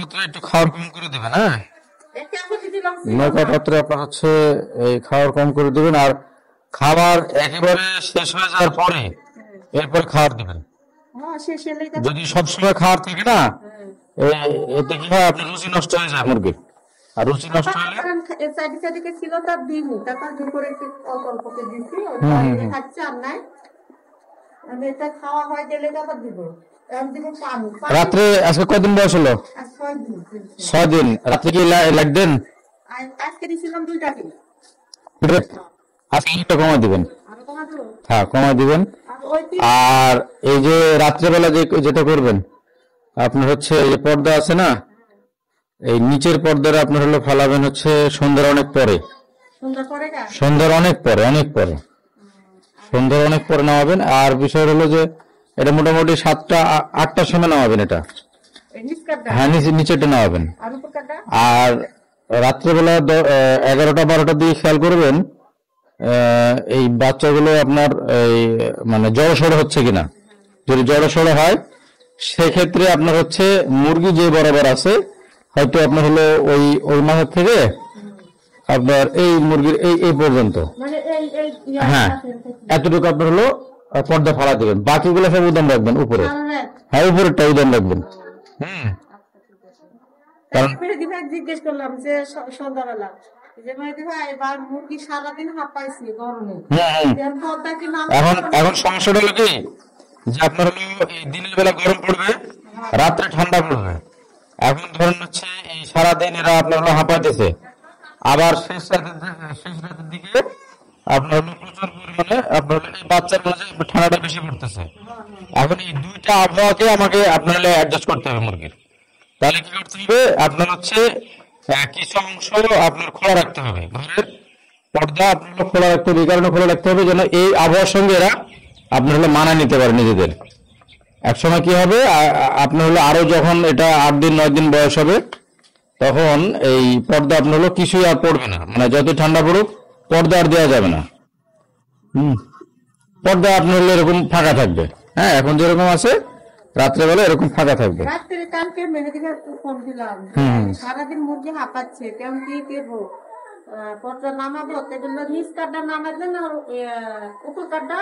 পাত্রে একটু খাওয়ার কম করে দিবেন। হ্যাঁ, নৌকা পাত্রে আপনার হচ্ছে এই খাওয়ার কম করে দিবেন, আর খাবার একেবারে শেষ হয়ে যাওয়ার পরে এরপর খাওয়ার দিবেন। যদি সবসময় খাওয়ার থাকে না, এতে কি হয়, আপনার রুচি নষ্ট হয়ে যায় মুরগির, আর রুচি নষ্ট হলে রাত্রে আজকে কয়দিন বয়স হলো? 6 দিন। রাত্রে কি লাইট দেন? আজকে একটু কমাই দিবেন। হ্যাঁ, কমাই দিবেন। আর এই যে রাত্রেবেলা যেটা করবেন, আপনার হচ্ছে এই যে পর্দা আছে না, এই নিচের পর্দাটা আপনার হলো ফালাবেন হচ্ছে সন্ধ্যার অনেক পরে। সন্ধ্যার অনেক পরে সন্ধ্যার অনেক পরে নামাবেন। আর বিষয় হলো যে এটা মোটামুটি 7টা 8টার সময় নামাবেন এটা। হ্যাঁ, নিচেটা নামাবেন। আর রাত্রেবেলা 11টা 12টার দিকে খেয়াল করবেন এই বাচ্চাগুলো আপনার এই মানে জড়সড় হচ্ছে কিনা। যদি জড়সড় হয় সেক্ষেত্রে আপনার হচ্ছে মুরগি যে বরাবর আছে, হয়তো আপনার হলো ওই মাথার থেকে আপনার এই মুরগির এই পর্যন্ত, হ্যাঁ, এতটুকু আপনার হলো পর্দা ফালা দেবেন। বাকিগুলো সব উদাম রাখবেন উপরে। হ্যাঁ, উপরেরটা উদাম রাখবেন। জিজ্ঞেস করলাম যে সন্ধ্যাবেলা এখন সমস্যাটা হলো কি, যে আপনার হলো এই দিনের বেলা গরম পড়বে, রাত্রে ঠান্ডা পড়বে। এখন ধরেন হচ্ছে এই সারাদিন এরা আপনার হলো হাঁপাইতেছে, আবার শেষ রাতের দিকে আপনার হলো প্রচুর পরিমাণে আপনার এই বাচ্চার মাঝে ঠান্ডাটা বেশি পড়তেছে। এখন এই দুইটা আবহাওয়াকে আমাকে আপনার হলো অ্যাডজাস্ট করতে হবে মুরগির। তাহলে কি করতে হবে, আপনার হচ্ছে কিছু অংশ আপনার খোলা রাখতে হবে, ঘরের পর্দা আপনার খোলা রাখতে হবে। এই কারণে খোলা রাখতে হবে যেন এই আবহাওয়ার সঙ্গে এরা আপনার হলো মানায় নিতে পারে নিজেদের। একসময় কি হবে, আপনার হলো আরো যখন এটা 8 দিন 9 দিন বয়স হবে, তখন এই পর্দা আপনার হলো কিছুই আর পড়বে না। মানে যত ঠান্ডা পড়ুক পর্দা আর দেওয়া যাবে না। পর্দা আপনার হলো এরকম ফাঁকা থাকবে। হ্যাঁ, এখন যেরকম আছে রাত্রেবেলা এরকম ফাঁকা থাকবে। কালকে মেহেদিকে ফোন দিলাম, সারাদিন মুরগি হাঁপাচ্ছে, কেমন কি করবো, পর্দা নামাবো, নিচ কাঠটা নামাবেন আর উপর কাঠটা